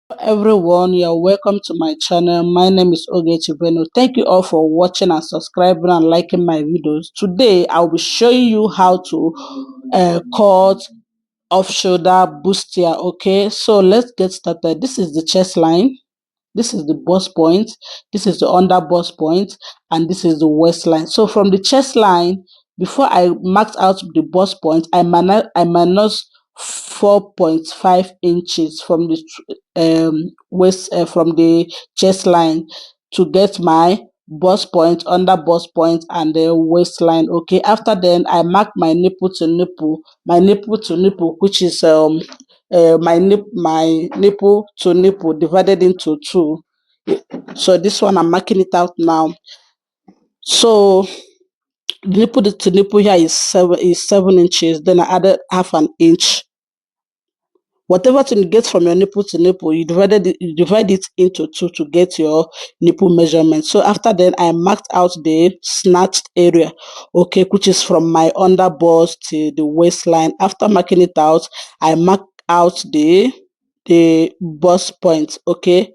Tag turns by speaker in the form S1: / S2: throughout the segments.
S1: Everyone, you're welcome to my channel. My name is Ogechi Beno. Thank you all for watching and subscribing and liking my videos. Today I'll be showing you how to cut off shoulder bustier. Okay, so let's get started. This is the chest line, this is the bust point, this is the under bust point, and this is the waistline. So from the chest line, before I marked out the bust point, I minus 4.5 inches from the waist from the chest line to get my bust point, under bust point, and the waistline. Okay, after then I mark my nipple to nipple, which is my nipple to nipple divided into two. So this one I'm marking it out now. So nipple to nipple here is 7 inches. Then I added half an inch. Whatever thing you get from your nipple to nipple, you divide it into two to get your nipple measurement. So after then, I marked out the snatched area, okay, which is from my under bust to the waistline. After marking it out, I mark out the bust point, okay.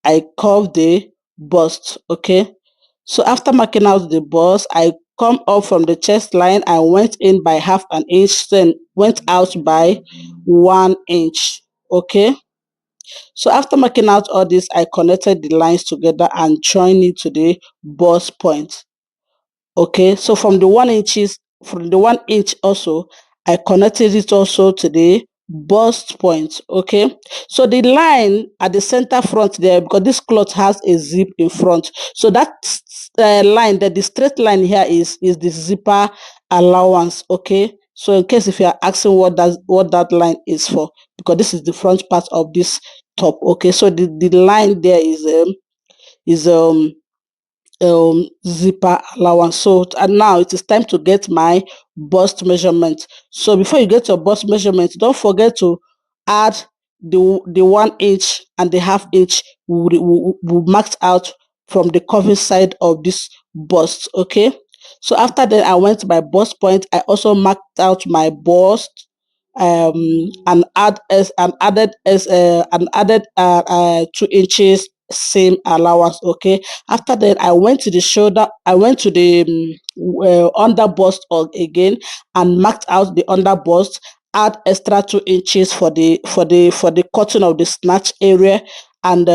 S1: I curve the bust, okay. So after marking out the bust, I come up from the chest line. I went in by half an inch, then went out by 1 inch, okay. So after marking out all this, I connected the lines together and joined it to the bust point. Okay, so from the 1 inch also, I connected it also to the bust point. Okay, so the line at the center front there, because this cloth has a zip in front, so that line, that the straight line here is the zipper allowance. Okay, so in case if you are asking what that line is for, because this is the front part of this top. Okay, so the line there is zipper allowance. So and now it is time to get my bust measurement. So before you get your bust measurement, don't forget to add the 1 inch and the half inch we marked out from the curving side of this bust. Okay, so after that I went to my bust point. I also marked out my bust, and added 2 inches same allowance. Okay, after that I went to the shoulder, I went to the under bust again and marked out the under bust, add extra 2 inches for the cutting of the snatch area, and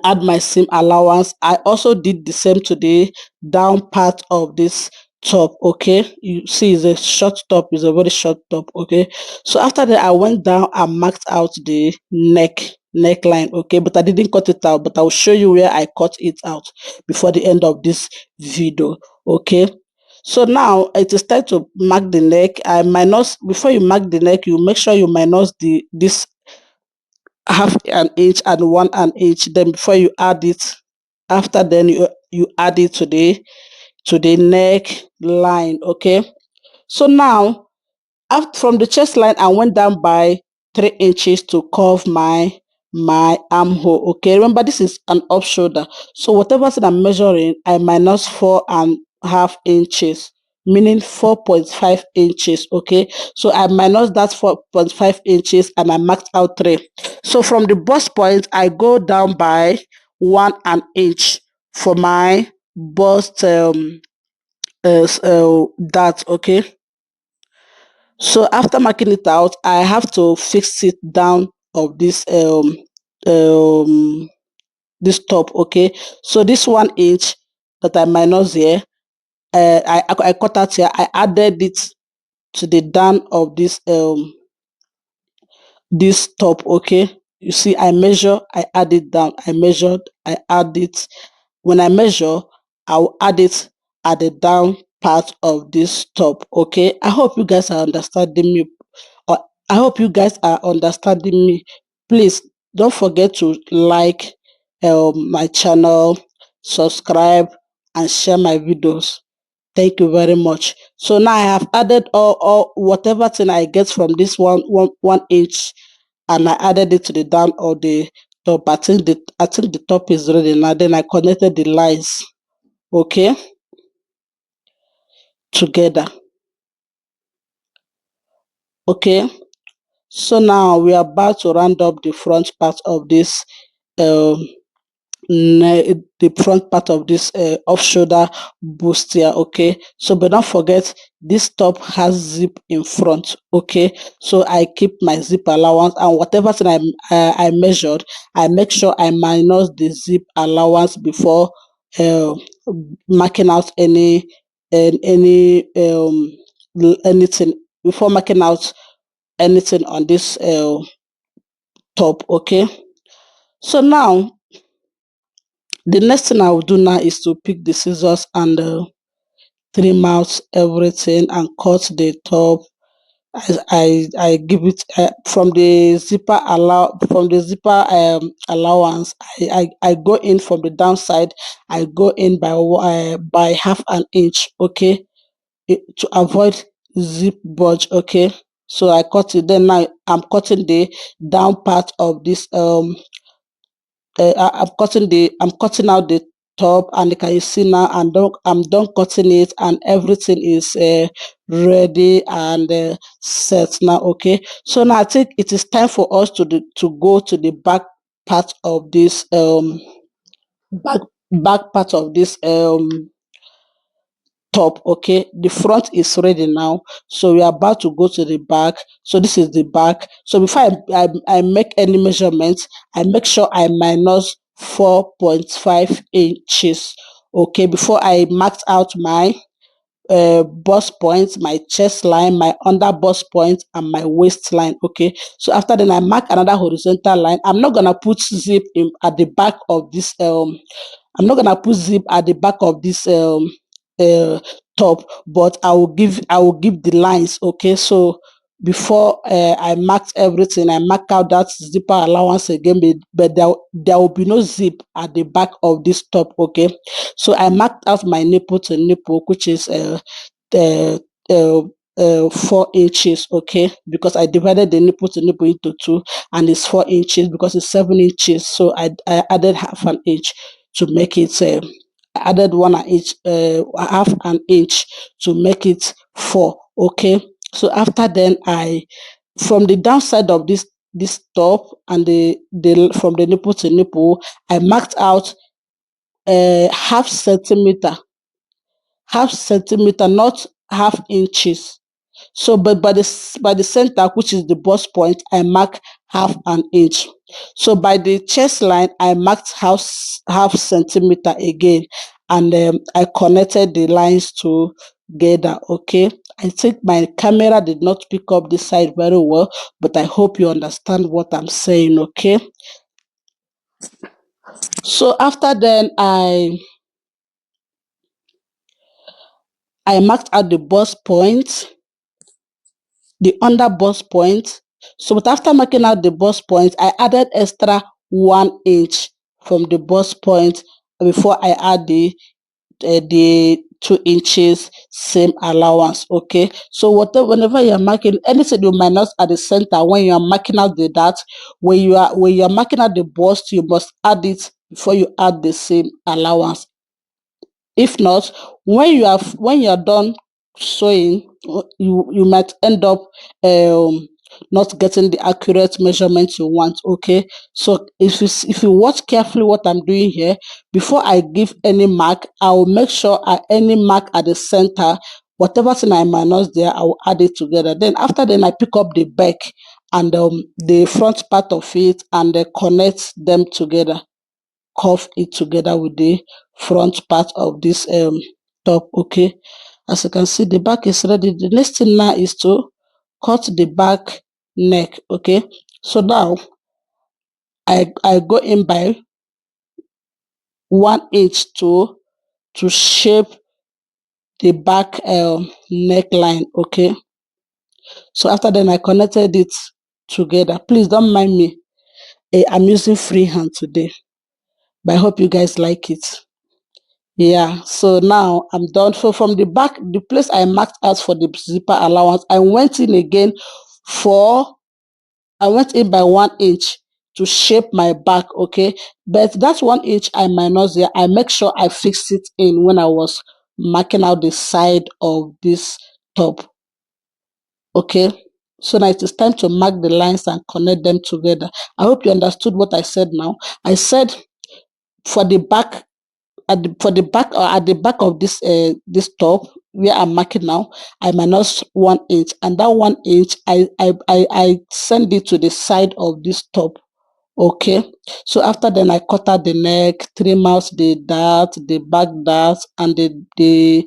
S1: add my seam allowance. I also did the same to the down part of this top. Okay, you see it's a short top, it's a very short top. Okay, so after that I went down and marked out the neckline. Okay, but I didn't cut it out, but I'll show you where I cut it out before the end of this video. Okay, so now it is time to mark the neck. I minus, before you mark the neck, you make sure you minus this half an inch and 1 inch. Then before you add it, after then you add it to the neck line. Okay, so now after from the chest line I went down by 3 inches to curve my armhole. Okay, remember this is an off shoulder, so whatever thing I'm measuring, I minus 4.5 inches, meaning 4.5 inches. Okay, so I minus that 4.5 inches and I marked out 3. So from the bust point I go down by 1 inch for my bust that. Okay, so after marking it out, I have to fix it down of um this top. Okay, so this 1 inch that I minus here, I cut out here, I added it to the down of this top. Okay, you see I measure, I add it down, I measured, I add it. When I measure, I'll add it at the down part of this top. Okay, I hope you guys are understanding me. uh, I hope you guys are understanding me. Please don't forget to like my channel, subscribe, and share my videos. Thank you very much. So now I have added all whatever thing I get from this 1 inch, and I added it to the down of the top. I think the top is ready now. Then I connected the lines, okay, together. Okay, So now we are about to round up the front part of this um the front part of this off shoulder bustier. Okay, so but don't forget this top has zip in front. Okay, so I keep my zip allowance, and whatever thing I measured, I make sure I minus the zip allowance before uh, marking out any anything, before marking out anything on this top. Okay, so now the next thing I will do now is to pick the scissors and trim out everything and cut the top. I give it from the zipper allowance. I go in from the downside. I go in by half an inch. Okay, to avoid zip bulge. Okay, so I cut it. Then now I'm cutting the down part of this I'm cutting out the top, and can you see now I'm done cutting it, and everything is ready and set now. Okay, so now I think it is time for us to go to the back part of this back back part of this top. Okay, the front is ready now, so we are about to go to the back. So this is the back. So before I make any measurements, I make sure I minus 4.5 inches. Okay, before I marked out my bust point, my chest line, my under bust point, and my waistline. Okay, so after then I mark another horizontal line. I'm not gonna put zip in at the back of this I'm not gonna put zip at the back of this uh, top, but I will give the lines. Okay, so before I marked everything, I mark out that zipper allowance again, but there will be no zip at the back of this top. Okay, so I marked out my nipple to nipple, which is uh, uh, 4 inches. Okay, because I divided the nipple to nipple into two, and it's 4 inches because it's 7 inches. So I added half an inch to make it I added one an inch, half an inch to make it 4. Okay, so after then I from the downside of this top and the from the nipple to nipple, I marked out half centimeter, not half inches. So, but by the center, which is the bust point, I mark half an inch. So by the chest line, I marked half centimeter again, and I connected the lines together. Okay, I think my camera did not pick up this side very well, but I hope you understand what I'm saying. Okay, so after then, I marked out the bust point, the under bust point. So, but after marking out the bust point, I added extra 1 inch from the bust point before I add the 2 inches same allowance. Okay, so whatever whenever you're marking anything you minus at the center when you are marking out the dart, when you are marking out the bust, you must add it before you add the same allowance. If not, when you are done sewing, you might end up um not getting the accurate measurement you want. Okay, so if you watch carefully what I'm doing here, before I give any mark, I will make sure at any mark at the center, whatever thing I minus there, I will add it together. Then after then I pick up the back and the front part of it, and connect them together, curve it together with the front part of this top. Okay, as you can see, the back is ready. The next thing now is to cut the back neck. Okay, so now I go in by 1 inch to shape the back neckline. Okay, so after then I connected it together. Please don't mind me, I'm using freehand today, but I hope you guys like it. Yeah, so now I'm done. So from the back, the place I marked out for the zipper allowance, for I went in by 1 inch to shape my back. Okay, but that 1 inch I minus there, I make sure I fix it in when I was marking out the side of this top. Okay, So now it is time to mark the lines and connect them together. I hope you understood what I said now. I said for the back, for the back, or at the back of this top where I'm marking now, I minus 1 inch, and that 1 inch I send it to the side of this top. Okay, so after then I cut out the neck, trim out the dart, the back dart, and the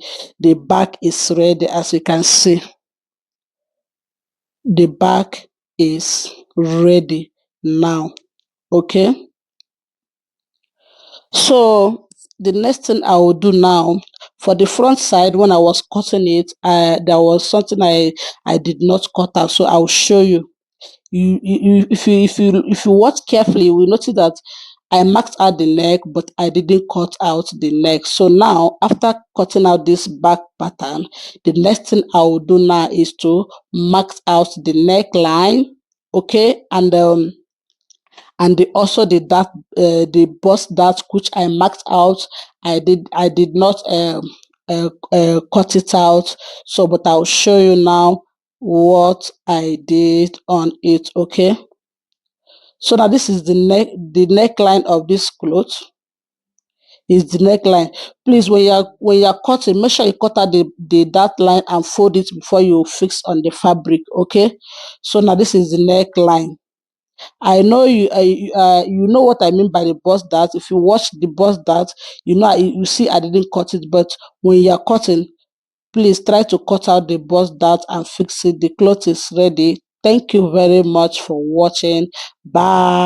S1: back is ready. As you can see, the back is ready now. Okay, so the next thing I will do now, for the front side, when I was cutting it, there was something I did not cut out, so I'll show you. If you watch carefully, you will notice that I marked out the neck, but I didn't cut out the neck. So now, after cutting out this back pattern, the next thing I will do now is to mark out the neckline. Okay, and also the bust dart, which I marked out. I did not cut it out. So, but I'll show you now what I did on it. Okay, so now this is the neckline of this cloth. Is the neckline. Please, when you're cutting, make sure you cut out the dart line and fold it before you fix on the fabric. Okay, so now this is the neckline. I know you know what I mean by the bust dart. If you watch the bust dart, you see I didn't cut it, but when you're cutting, please try to cut out the bust dart and fix it. The cloth is ready. Thank you very much for watching. Bye.